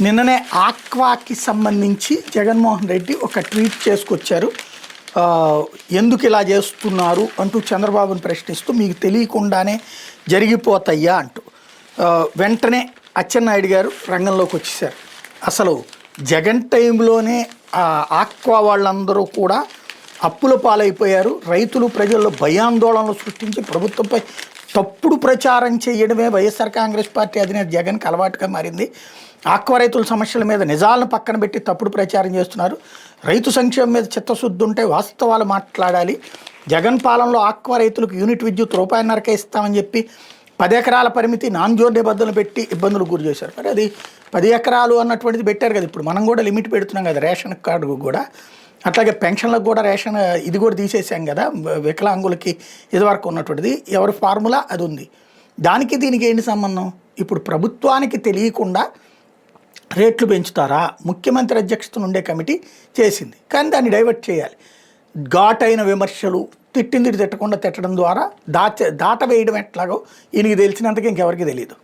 నిన్ననే ఆక్వాకి సంబంధించి జగన్మోహన్ రెడ్డి ఒక ట్వీట్ చేసుకొచ్చారు. ఎందుకు ఇలా చేస్తున్నారు అంటూ చంద్రబాబుని ప్రశ్నిస్తూ మీకు తెలియకుండానే జరిగిపోతాయా అంటూ వెంటనే అచ్చెన్నాయుడు గారు రంగంలోకి వచ్చేసారు. అసలు జగన్ టైంలోనే ఆక్వా వాళ్ళందరూ కూడా అప్పుల పాలైపోయారు. రైతులు ప్రజల్లో భయాందోళనలు సృష్టించి ప్రభుత్వంపై తప్పుడు ప్రచారం చేయడమే వైఎస్ఆర్ కాంగ్రెస్ పార్టీ అధినేత జగన్కి అలవాటుగా మారింది. ఆక్వా రైతుల సమస్యల మీద నిజాలను పక్కన పెట్టి తప్పుడు ప్రచారం చేస్తున్నారు. రైతు సంక్షేమం మీద చిత్తశుద్ధి ఉంటే వాస్తవాలు మాట్లాడాలి. జగన్ పాలనలో ఆక్వా రైతులకు యూనిట్ విద్యుత్ ₹1.5కే ఇస్తామని చెప్పి 10 ఎకరాల పరిమితి నాన్ జోన్ నిబంధనలు పెట్టి ఇబ్బందులు గురి చేశారు. మరి అది 10 ఎకరాలు అన్నటువంటిది పెట్టారు కదా. ఇప్పుడు మనం కూడా లిమిట్ పెడుతున్నాం కదా రేషన్ కార్డుకు కూడా. అట్లాగే పెన్షన్లకు కూడా రేషన్ ఇది కూడా తీసేసాం కదా. వికలాంగులకి ఇదివరకు ఉన్నటువంటిది ఎవరి ఫార్ములా అది ఉంది. దానికి దీనికి ఏంటి సంబంధం? ఇప్పుడు ప్రభుత్వానికి తెలియకుండా రేట్లు పెంచుతారా? ముఖ్యమంత్రి అధ్యక్షతన ఉండే కమిటీ చేసింది, కానీ దాన్ని డైవర్ట్ చేయాలి. ఘాటైన విమర్శలు, తిట్టింది తిట్టకుండా తిట్టడం ద్వారా దాటవేయడం ఎట్లాగో ఈయనకి తెలిసినంతకి ఇంకెవరికి తెలియదు.